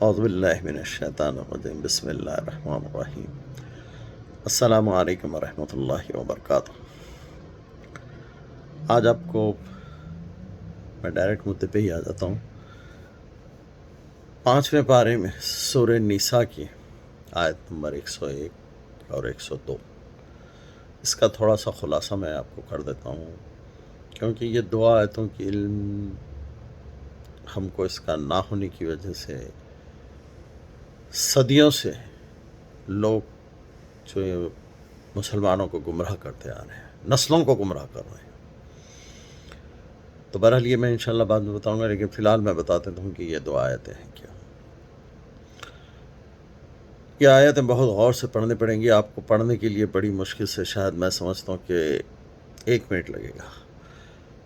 اعوذ باللہ من الشیطان الرجیم بسم اللہ الرحمن الرحیم السلام علیکم ورحمۃ اللہ وبرکاتہ۔ آج آپ کو میں ڈائریکٹ مدعے پہ ہی آ جاتا ہوں۔ 5ویں پارے میں سورہ نساء کی آیت نمبر 101 اور 102، اس کا تھوڑا سا خلاصہ میں آپ کو کر دیتا ہوں، کیونکہ یہ دو آیتوں کی علم ہم کو اس کا نہ ہونے کی وجہ سے صدیوں سے لوگ جو مسلمانوں کو گمراہ کرتے آ رہے ہیں، نسلوں کو گمراہ کر رہے ہیں۔ تو بہرحال یہ میں انشاءاللہ بعد میں بتاؤں گا، لیکن فی الحال میں بتا دیتا ہوں کہ یہ دو آیتیں ہیں کیا۔ یہ آیتیں بہت غور سے پڑھنے پڑیں گی آپ کو، پڑھنے کے لیے بڑی مشکل سے شاید میں سمجھتا ہوں کہ 1 منٹ لگے گا،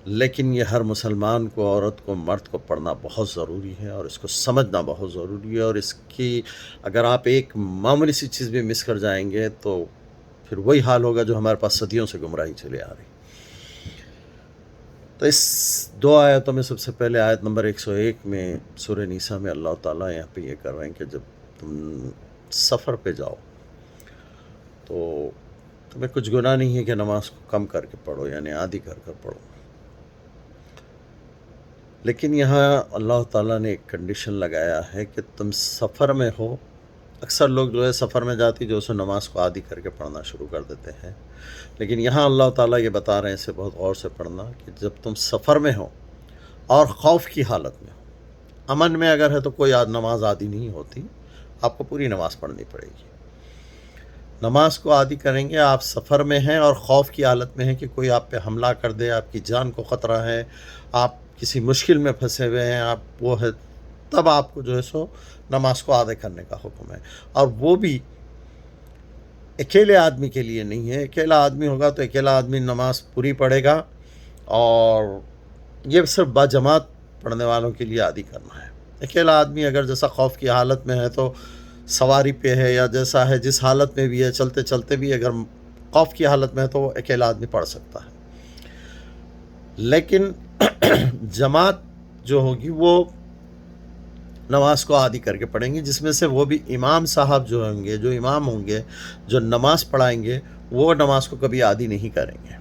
لیکن یہ ہر مسلمان کو، عورت کو، مرد کو پڑھنا بہت ضروری ہے اور اس کو سمجھنا بہت ضروری ہے، اور اس کی اگر آپ ایک معمولی سی چیز بھی مس کر جائیں گے تو پھر وہی حال ہوگا جو ہمارے پاس صدیوں سے گمراہی چلے آ رہی۔ تو اس دو آیتوں میں سب سے پہلے آیت نمبر 101 میں سورہ نساء میں اللہ تعالیٰ یہاں پہ یہ کر رہے ہیں کہ جب تم سفر پہ جاؤ تو تمہیں کچھ گناہ نہیں ہے کہ نماز کو کم کر کے پڑھو، یعنی آدھی کر کر پڑھو، لیکن یہاں اللہ تعالیٰ نے ایک کنڈیشن لگایا ہے کہ تم سفر میں ہو۔ اکثر لوگ جو ہے سفر میں جاتی جو ہے نماز کو آدھی کر کے پڑھنا شروع کر دیتے ہیں، لیکن یہاں اللہ تعالیٰ یہ بتا رہے ہیں اسے بہت غور سے پڑھنا کہ جب تم سفر میں ہو اور خوف کی حالت میں ہو، امن میں اگر ہے تو کوئی نماز آدھی نہیں ہوتی، آپ کو پوری نماز پڑھنی پڑے گی۔ نماز کو عادی کریں گے، آپ سفر میں ہیں اور خوف کی حالت میں ہیں کہ کوئی آپ پہ حملہ کر دے، آپ کی جان کو خطرہ ہے، آپ کسی مشکل میں پھنسے ہوئے ہیں، آپ وہ ہے، تب آپ کو جو ہے سو نماز کو آدھے کرنے کا حکم ہے۔ اور وہ بھی اکیلے آدمی کے لیے نہیں ہے، اکیلا آدمی ہوگا تو اکیلا آدمی نماز پوری پڑھے گا، اور یہ صرف باجماعت پڑھنے والوں کے لیے عادی کرنا ہے۔ اکیلا آدمی اگر جیسا خوف کی حالت میں ہے تو سواری پہ ہے یا جیسا ہے جس حالت میں بھی ہے، چلتے چلتے بھی اگر خوف کی حالت میں ہے تو وہ اکیلا آدمی پڑھ سکتا ہے، لیکن جماعت جو ہوگی وہ نماز کو عادی کر کے پڑھیں گے، جس میں سے وہ بھی امام صاحب جو ہوں گے، جو امام ہوں گے، جو نماز پڑھائیں گے، وہ نماز کو کبھی عادی نہیں کریں گے،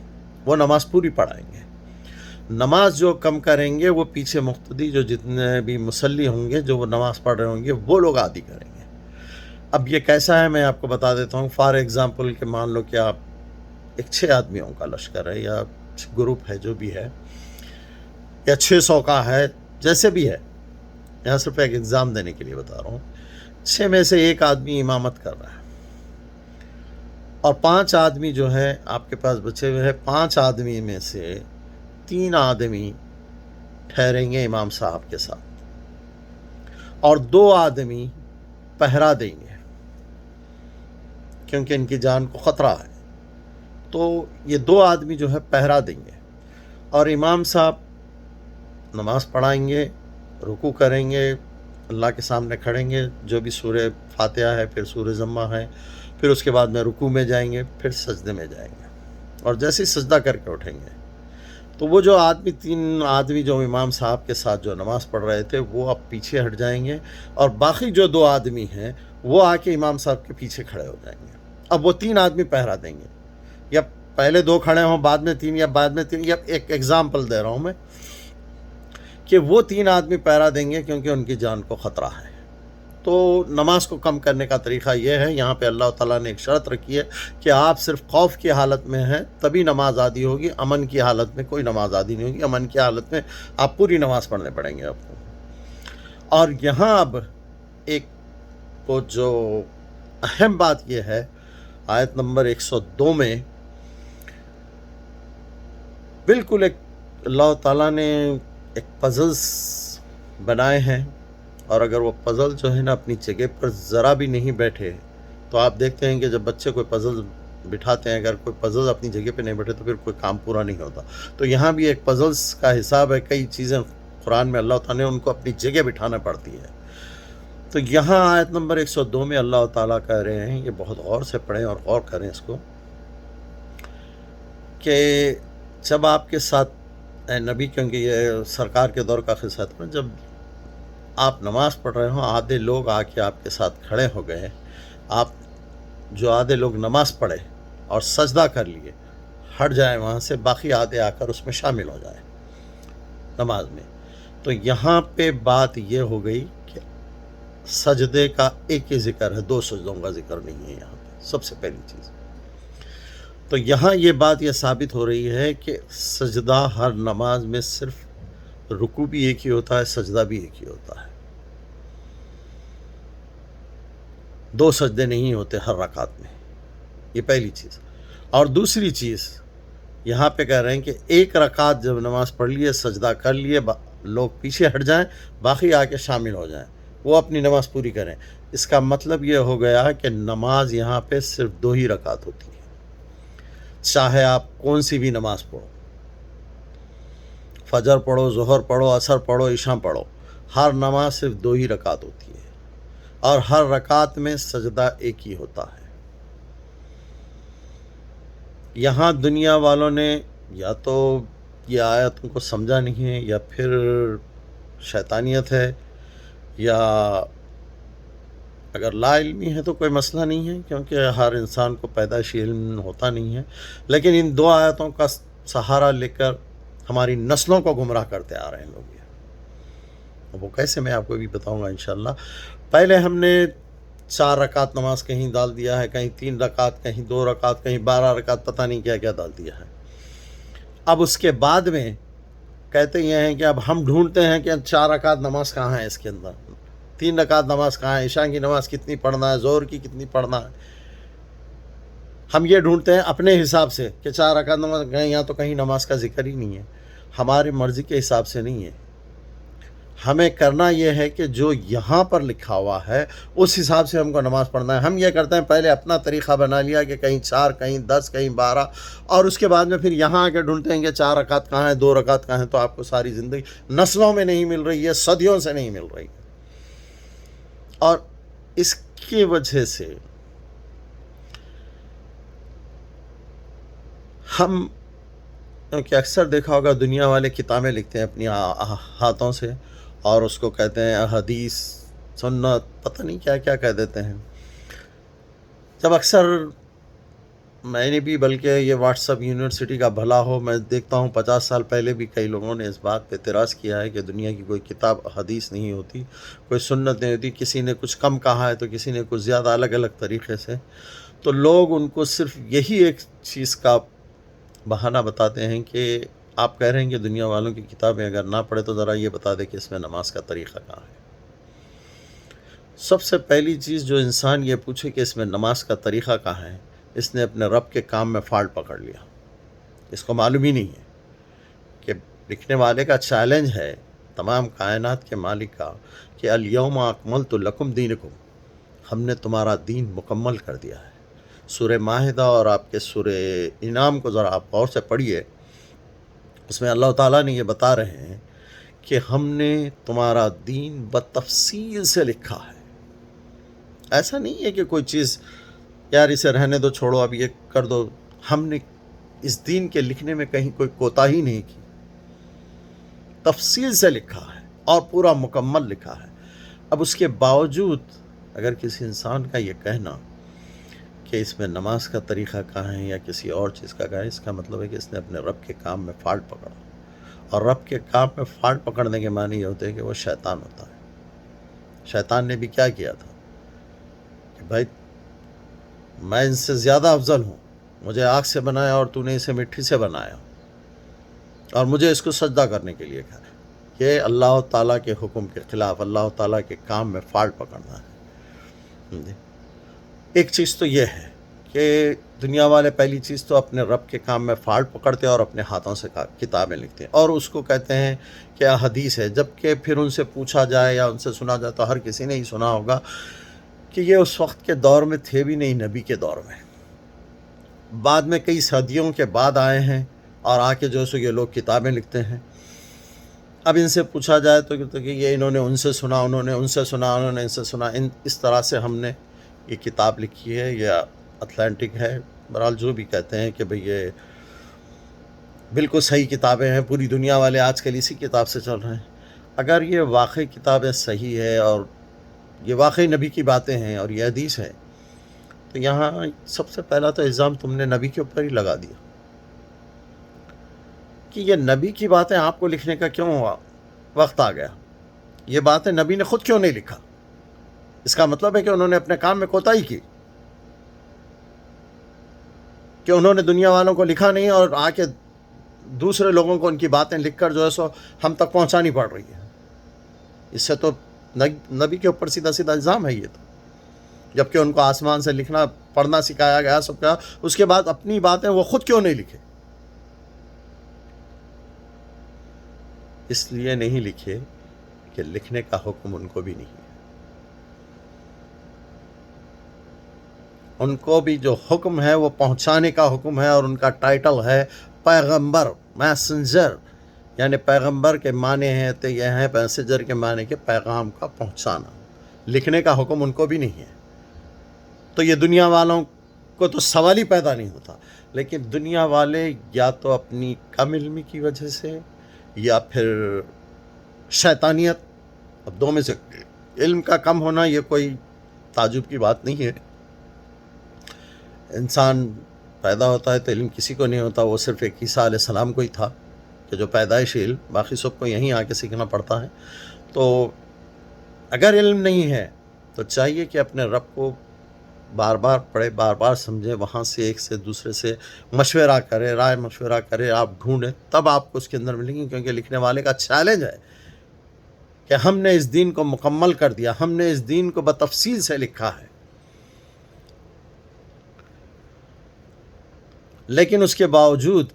وہ نماز پوری پڑھائیں گے۔ نماز جو کم کریں گے وہ پیچھے مقتدی جو جتنے بھی مصلی ہوں گے، جو وہ نماز پڑھ رہے ہوں گے، وہ لوگ عادی کریں گے۔ اب یہ کیسا ہے میں آپ کو بتا دیتا ہوں۔ فار ایگزامپل کہ مان لو کہ آپ ایک 6 آدمیوں کا لشکر ہے یا گروپ ہے جو بھی ہے، یا 600 کا ہے، جیسے بھی ہے، یہاں صرف ایک ایگزام دینے کے لیے بتا رہا ہوں۔ 6 میں سے ایک آدمی امامت کر رہا ہے اور 5 آدمی جو ہے آپ کے پاس بچے ہوئے ہیں، 5 آدمی میں سے 3 آدمی ٹھہریں گے امام صاحب کے ساتھ اور 2 آدمی پہرا دیں گے کیونکہ ان کی جان کو خطرہ ہے، تو یہ 2 آدمی جو ہے پہرا دیں گے، اور امام صاحب نماز پڑھائیں گے، رکوع کریں گے، اللہ کے سامنے کھڑیں گے، جو بھی سورہ فاتحہ ہے، پھر سورہ ضمہ ہے، پھر اس کے بعد میں رکوع میں جائیں گے، پھر سجدے میں جائیں گے، اور جیسے ہی سجدہ کر کے اٹھیں گے تو وہ جو 3 آدمی جو امام صاحب کے ساتھ جو نماز پڑھ رہے تھے وہ اب پیچھے ہٹ جائیں گے، اور باقی جو 2 آدمی ہیں وہ آ کے امام صاحب کے پیچھے کھڑے ہو جائیں گے۔ اب وہ 3 آدمی پہرا دیں گے، یا پہلے 2 کھڑے ہوں بعد میں 3، یا بعد میں 3، یا ایک ایگزامپل دے رہا ہوں میں کہ وہ 3 آدمی پہرا دیں گے کیونکہ ان کی جان کو خطرہ ہے۔ تو نماز کو کم کرنے کا طریقہ یہ ہے، یہاں پہ اللہ تعالیٰ نے ایک شرط رکھی ہے کہ آپ صرف خوف کی حالت میں ہیں تبھی نماز عادی ہوگی، امن کی حالت میں کوئی نماز عادی نہیں ہوگی، امن کی حالت میں آپ پوری نماز پڑھنے پڑیں گے آپ کو۔ اور یہاں اب ایک کو جو اہم بات یہ ہے، آیت نمبر 102 میں بالکل ایک اللہ تعالیٰ نے ایک پزلز بنائے ہیں، اور اگر وہ پزل جو ہے نا اپنی جگہ پر ذرا بھی نہیں بیٹھے تو آپ دیکھتے ہیں کہ جب بچے کوئی پزل بٹھاتے ہیں، اگر کوئی پزل اپنی جگہ پہ نہیں بیٹھے تو پھر کوئی کام پورا نہیں ہوتا۔ تو یہاں بھی ایک پزلز کا حساب ہے، کئی چیزیں قرآن میں اللہ تعالیٰ نے ان کو اپنی جگہ بٹھانا پڑتی ہے۔ تو یہاں آیت نمبر 102 میں اللہ تعالیٰ کہہ رہے ہیں، یہ بہت غور سے پڑھیں اور غور کریں اس کو، کہ جب آپ کے ساتھ اے نبی، کیونکہ یہ سرکار کے دور کا قصہ تھا، جب آپ نماز پڑھ رہے ہوں، آدھے لوگ آ کے آپ کے ساتھ کھڑے ہو گئے، آپ جو آدھے لوگ نماز پڑھے اور سجدہ کر لیے ہٹ جائیں وہاں سے، باقی آدھے آ کر اس میں شامل ہو جائیں نماز میں. تو یہاں پہ بات یہ ہو گئی کہ سجدے کا ایک ہی ذکر ہے، دو سجدوں کا ذکر نہیں ہے یہاں پہ، سب سے پہلی چیز. تو یہاں یہ بات یہ ثابت ہو رہی ہے کہ سجدہ ہر نماز میں صرف رکوع بھی ایک ہی ہوتا ہے، سجدہ بھی ایک ہی ہوتا ہے، دو سجدے نہیں ہوتے ہر رکعت میں. یہ پہلی چیز. اور دوسری چیز یہاں پہ کہہ رہے ہیں کہ ایک رکعت جب نماز پڑھ لیے، سجدہ کر لیے، لوگ پیچھے ہٹ جائیں، باقی آ کے شامل ہو جائیں، وہ اپنی نماز پوری کریں. اس کا مطلب یہ ہو گیا کہ نماز یہاں پہ صرف 2 ہی رکعت ہوتی ہے، چاہے آپ کون سی بھی نماز پڑھو، فجر پڑھو، ظہر پڑھو، عصر پڑھو، عشاء پڑھو، ہر نماز صرف 2 ہی رکعت ہوتی ہے، اور ہر رکعت میں سجدہ ایک ہی ہوتا ہے. یہاں دنیا والوں نے یا تو یہ آیتوں کو سمجھا نہیں ہے، یا پھر شیطانیت ہے، یا اگر لا علمی ہے تو کوئی مسئلہ نہیں ہے، کیونکہ ہر انسان کو پیدائشی علم ہوتا نہیں ہے، لیکن ان 2 آیتوں کا سہارا لے کر ہماری نسلوں کو گمراہ کرتے آ رہے ہیں لوگ. وہ کیسے میں آپ کو بھی بتاؤں گا انشاءاللہ. پہلے ہم نے 4 رکعت نماز کہیں ڈال دیا ہے، کہیں 3 رکعت، کہیں 2 رکعت، کہیں 12 رکعت، پتہ نہیں کیا کیا ڈال دیا ہے. اب اس کے بعد میں کہتے یہ ہیں کہ اب ہم ڈھونڈتے ہیں کہ 4 رکعت نماز کہاں ہے، اس کے اندر 3 رکعت نماز کہاں ہے، عشاء کی نماز کتنی پڑھنا ہے، ظہر کی کتنی پڑھنا ہے. ہم یہ ڈھونڈتے ہیں اپنے حساب سے کہ 4 رکعت نماز گئے، یہاں تو کہیں نماز کا ذکر ہی نہیں ہے. ہماری مرضی کے حساب سے نہیں ہے. ہمیں کرنا یہ ہے کہ جو یہاں پر لکھا ہوا ہے اس حساب سے ہم کو نماز پڑھنا ہے. ہم یہ کرتے ہیں پہلے اپنا طریقہ بنا لیا کہ کہیں 4، کہیں 10، کہیں 12، اور اس کے بعد میں پھر یہاں آ کے ڈھونڈتے ہیں کہ 4 رکعت کہاں ہے، 2 رکعت کہاں ہے. تو آپ کو ساری زندگی نسلوں میں نہیں مل رہی ہے، صدیوں سے نہیں مل رہی ہے. اور اس کی وجہ سے ہم، کیونکہ اکثر دیکھا ہوگا دنیا والے کتابیں لکھتے ہیں اپنی ہاتھوں سے، اور اس کو کہتے ہیں حدیث، سنت، پتہ نہیں کیا کیا کہہ دیتے ہیں. جب اکثر میں نے بھی، بلکہ یہ واٹس اپ یونیورسٹی کا بھلا ہو، میں دیکھتا ہوں 50 سال پہلے بھی کئی لوگوں نے اس بات پہ اعتراض کیا ہے کہ دنیا کی کوئی کتاب حدیث نہیں ہوتی، کوئی سنت نہیں ہوتی. کسی نے کچھ کم کہا ہے تو کسی نے کچھ زیادہ، الگ الگ طریقے سے. تو لوگ ان کو صرف یہی ایک چیز کا بہانہ بتاتے ہیں کہ آپ کہہ رہے ہیں کہ دنیا والوں کی کتابیں اگر نہ پڑھے تو ذرا یہ بتا دیں کہ اس میں نماز کا طریقہ کہاں ہے. سب سے پہلی چیز جو انسان یہ پوچھے کہ اس میں نماز کا طریقہ کہاں ہے، اس نے اپنے رب کے کام میں فالٹ پکڑ لیا. اس کو معلوم ہی نہیں ہے کہ لکھنے والے کا چیلنج ہے تمام کائنات کے مالک کا کہ الیوم اکملت لکم دینکم، ہم نے تمہارا دین مکمل کر دیا ہے. سورہ مائدہ اور آپ کے سورہ انعام کو ذرا آپ غور سے پڑھیے. اس میں اللہ تعالیٰ نے یہ بتا رہے ہیں کہ ہم نے تمہارا دین بتفصیل سے لکھا ہے. ایسا نہیں ہے کہ کوئی چیز یار اسے رہنے دو، چھوڑو، اب یہ کر دو. ہم نے اس دین کے لکھنے میں کہیں کوئی کوتاہی نہیں کی، تفصیل سے لکھا ہے اور پورا مکمل لکھا ہے. اب اس کے باوجود اگر کسی انسان کا یہ کہنا کہ اس میں نماز کا طریقہ کہاں ہے یا کسی اور چیز کا کہاں ہے، اس کا مطلب ہے کہ اس نے اپنے رب کے کام میں فالٹ پکڑا. اور رب کے کام میں فالٹ پکڑنے کے معنی یہ ہوتے ہیں کہ وہ شیطان ہوتا ہے. شیطان نے بھی کیا کیا تھا کہ بھائی میں ان سے زیادہ افضل ہوں، مجھے آگ سے بنایا اور تو نے اسے مٹی سے بنایا، اور مجھے اس کو سجدہ کرنے کے لیے کہا. یہ اللہ تعالیٰ کے حکم کے خلاف، اللہ تعالیٰ کے کام میں فالٹ پکڑنا ہے. ایک چیز تو یہ ہے کہ دنیا والے پہلی چیز تو اپنے رب کے کام میں فالٹ پکڑتے اور اپنے ہاتھوں سے کتابیں لکھتے ہیں، اور اس کو کہتے ہیں کہ حدیث ہے. جبکہ پھر ان سے پوچھا جائے یا ان سے سنا جائے تو ہر کسی نے ہی سنا ہوگا کہ یہ اس وقت کے دور میں تھے بھی نہیں، نبی کے دور میں. بعد میں کئی صدیوں کے بعد آئے ہیں اور آ کے جو سو یہ لوگ کتابیں لکھتے ہیں. اب ان سے پوچھا جائے تو کہ یہ انہوں نے ان سے سنا، انہوں نے ان سے سنا، انہوں نے ان سے سنا. اس طرح سے ہم نے یہ کتاب لکھی ہے، یا اتلانٹک ہے، بہرحال جو بھی کہتے ہیں کہ بھئی یہ بالکل صحیح کتابیں ہیں. پوری دنیا والے آج کل اسی کتاب سے چل رہے ہیں. اگر یہ واقعی کتابیں صحیح ہے اور یہ واقعی نبی کی باتیں ہیں اور یہ حدیث ہے، تو یہاں سب سے پہلا تو الزام تم نے نبی کے اوپر ہی لگا دیا کہ یہ نبی کی باتیں آپ کو لکھنے کا کیوں وقت آ گیا؟ یہ باتیں نبی نے خود کیوں نہیں لکھا؟ اس کا مطلب ہے کہ انہوں نے اپنے کام میں کوتاہی کی، کہ انہوں نے دنیا والوں کو لکھا نہیں اور آ کے دوسرے لوگوں کو ان کی باتیں لکھ کر جو ہے سو ہم تک پہنچانی پڑ رہی ہے۔ اس سے تو نبی کے اوپر سیدھا سیدھا الزام ہے یہ تو، جبکہ ان کو آسمان سے لکھنا پڑھنا سکھایا گیا سب کا، اس کے بعد اپنی باتیں وہ خود کیوں نہیں لکھے؟ اس لیے نہیں لکھے کہ لکھنے کا حکم ان کو بھی نہیں ہے۔ ان کو بھی جو حکم ہے وہ پہنچانے کا حکم ہے، اور ان کا ٹائٹل ہے پیغمبر، میسنجر، یعنی پیغمبر کے معنی ہیں تو یہ ہیں میسنجر کے معنی کے پیغام کا پہنچانا۔ لکھنے کا حکم ان کو بھی نہیں ہے۔ تو یہ دنیا والوں کو تو سوال ہی پیدا نہیں ہوتا، لیکن دنیا والے یا تو اپنی کم علمی کی وجہ سے یا پھر شیطانیت، اب دو میں سے علم کا کم ہونا یہ کوئی تعجب کی بات نہیں ہے۔ انسان پیدا ہوتا ہے تو علم کسی کو نہیں ہوتا، وہ صرف ایک عیسیٰ علیہ السلام کو ہی تھا کہ جو پیدائشی علم، باقی سب کو یہیں آ کے سیکھنا پڑتا ہے۔ تو اگر علم نہیں ہے تو چاہیے کہ اپنے رب کو بار بار پڑھے، بار بار سمجھے، وہاں سے ایک سے دوسرے سے مشورہ کرے، رائے مشورہ کرے، آپ ڈھونڈیں، تب آپ کو اس کے اندر ملیں گی، کیونکہ لکھنے والے کا چیلنج ہے کہ ہم نے اس دین کو مکمل کر دیا، ہم نے اس دین کو بتفصیل سے لکھا ہے، لیکن اس کے باوجود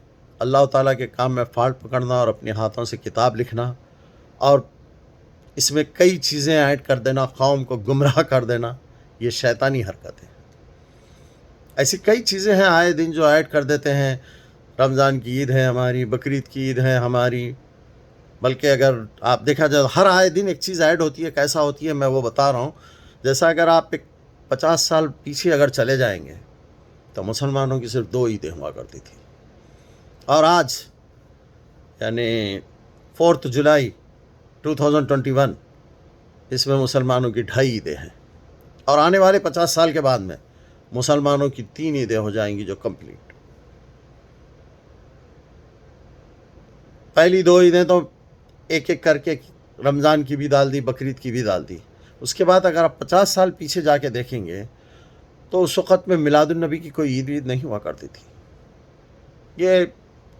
اللہ تعالیٰ کے کام میں فالٹ پکڑنا اور اپنے ہاتھوں سے کتاب لکھنا اور اس میں کئی چیزیں ایڈ کر دینا، قوم کو گمراہ کر دینا، یہ شیطانی حرکت ہے۔ ایسی کئی چیزیں ہیں آئے دن جو ایڈ کر دیتے ہیں۔ رمضان کی عید ہے ہماری، بقرعید کی عید ہے ہماری، بلکہ اگر آپ دیکھا جائے ہر آئے دن ایک چیز ایڈ ہوتی ہے۔ کیسا ہوتی ہے میں وہ بتا رہا ہوں۔ جیسا اگر آپ ایک 50 سال پیچھے اگر چلے جائیں گے تو مسلمانوں کی صرف 2 عیدیں ہوا کرتی تھی، اور آج یعنی 4 جولائی 2021 اس میں مسلمانوں کی 2.5 عیدیں ہیں، اور آنے والے 50 سال کے بعد میں مسلمانوں کی 3 عیدیں ہو جائیں گی جو کمپلیٹ۔ پہلی 2 عیدیں تو ایک ایک کر کے رمضان کی بھی ڈال دی، بقرعید کی بھی ڈال دی۔ اس کے بعد اگر آپ 50 سال پیچھے جا کے دیکھیں گے تو اس وقت میں میلاد النبی کی کوئی عید نہیں ہوا کرتی تھی۔ یہ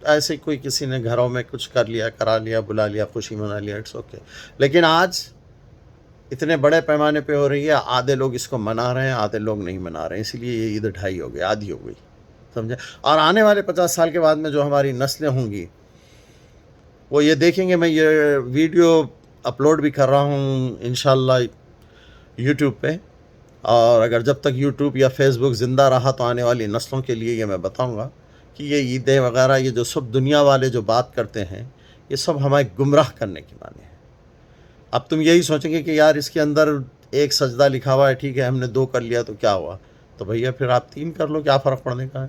ایسے کوئی کسی نے گھروں میں کچھ کر لیا، کرا لیا، بلا لیا، خوشی منا لیا، اٹس اوکے۔ لیکن آج اتنے بڑے پیمانے پہ ہو رہی ہے، آدھے لوگ اس کو منا رہے ہیں، آدھے لوگ نہیں منا رہے ہیں، اسی لیے یہ عید 2.5 ہو گئی، آدھی ہو گئی، سمجھے؟ اور آنے والے 50 سال کے بعد میں جو ہماری نسلیں ہوں گی وہ یہ دیکھیں گے۔ میں یہ ویڈیو اپلوڈ بھی کر رہا ہوں انشاءاللہ یوٹیوب پہ، اور اگر جب تک یوٹیوب یا فیس بک زندہ رہا تو آنے والی نسلوں کے لیے یہ میں بتاؤں گا کہ یہ عیدیں وغیرہ، یہ جو سب دنیا والے جو بات کرتے ہیں، یہ سب ہمیں گمراہ کرنے کی معنی ہے۔ اب تم یہی سوچیں گے کہ یار اس کے اندر ایک سجدہ لکھا ہوا ہے، ٹھیک ہے ہم نے 2 کر لیا تو کیا ہوا؟ تو بھیا پھر آپ 3 کر لو، کیا فرق پڑنے کا ہے؟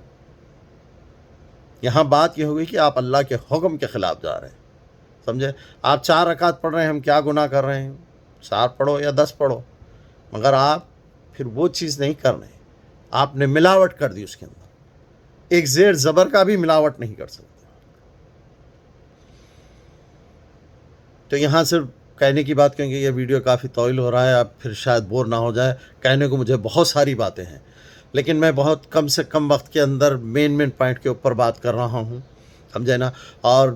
یہاں بات یہ ہوگی کہ آپ اللہ کے حکم کے خلاف جا رہے ہیں، سمجھے؟ آپ 4 رکعت پڑھ رہے ہیں، ہم کیا گناہ کر رہے ہیں؟ 4 پڑھو یا 10 پڑھو، مگر آپ پھر وہ چیز نہیں کر رہے ہیں، آپ نے ملاوٹ کر دی اس کے اندر، ایک زیر زبر کا بھی ملاوٹ نہیں کر سکتے۔ تو یہاں صرف کہنے کی بات، کیونکہ یہ ویڈیو کافی طویل ہو رہا ہے، اب پھر شاید بور نہ ہو جائے، کہنے کو مجھے بہت ساری باتیں ہیں، لیکن میں بہت کم سے کم وقت کے اندر مین پوائنٹ کے اوپر بات کر رہا ہوں، سمجھے نا؟ اور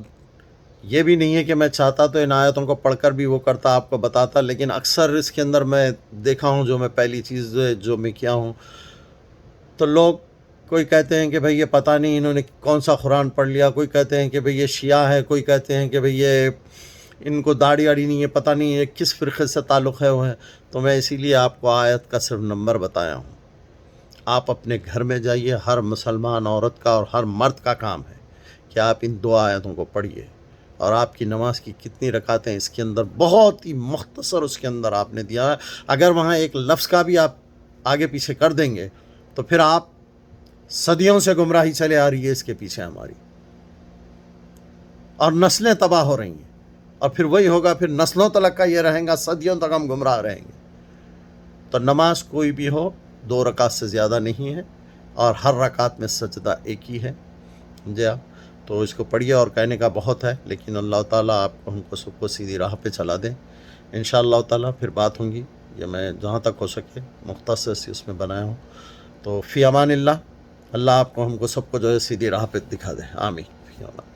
یہ بھی نہیں ہے کہ میں چاہتا تو ان آیتوں کو پڑھ کر بھی وہ کرتا، آپ کو بتاتا، لیکن اکثر اس کے اندر میں دیکھا ہوں، جو میں پہلی چیز جو میں کیا ہوں، تو لوگ کوئی کہتے ہیں کہ بھئی یہ پتہ نہیں انہوں نے کون سا قرآن پڑھ لیا، کوئی کہتے ہیں کہ بھئی یہ شیعہ ہے، کوئی کہتے ہیں کہ بھئی یہ ان کو داڑھی آڑی نہیں ہے، پتہ نہیں یہ کس فرقے سے تعلق ہے وہ ہے۔ تو میں اسی لیے آپ کو آیت کا صرف نمبر بتایا ہوں۔ آپ اپنے گھر میں جائیے، ہر مسلمان عورت کا اور ہر مرد کا کام ہے کہ آپ ان 2 آیتوں کو پڑھیے، اور آپ کی نماز کی کتنی رکعتیں اس کے اندر بہت ہی مختصر اس کے اندر آپ نے دیا ہے۔ اگر وہاں ایک لفظ کا بھی آپ آگے پیچھے کر دیں گے تو پھر آپ صدیوں سے گمراہی چلے آ رہی ہے اس کے پیچھے ہماری، اور نسلیں تباہ ہو رہی ہیں۔ اور پھر وہی ہوگا، پھر نسلوں تلک کا یہ رہیں گا، صدیوں تک ہم گمراہ رہیں گے۔ تو نماز کوئی بھی ہو 2 رکعت سے زیادہ نہیں ہے، اور ہر رکعت میں سجدہ ایک ہی ہے۔ جی ہاں، تو اس کو پڑھیے، اور کہنے کا بہت ہے، لیکن اللہ تعالیٰ آپ کو ہم کو سب کو سیدھی راہ پہ چلا دیں انشاءاللہ تعالیٰ۔ پھر بات ہوں گی، یہ میں جہاں تک ہو سکے مختصر سی اس میں بنایا ہوں۔ تو فی امان اللہ، اللہ آپ کو ہم کو سب کو جو ہے سیدھی راہ پہ دکھا دے، آمین۔ فی امان۔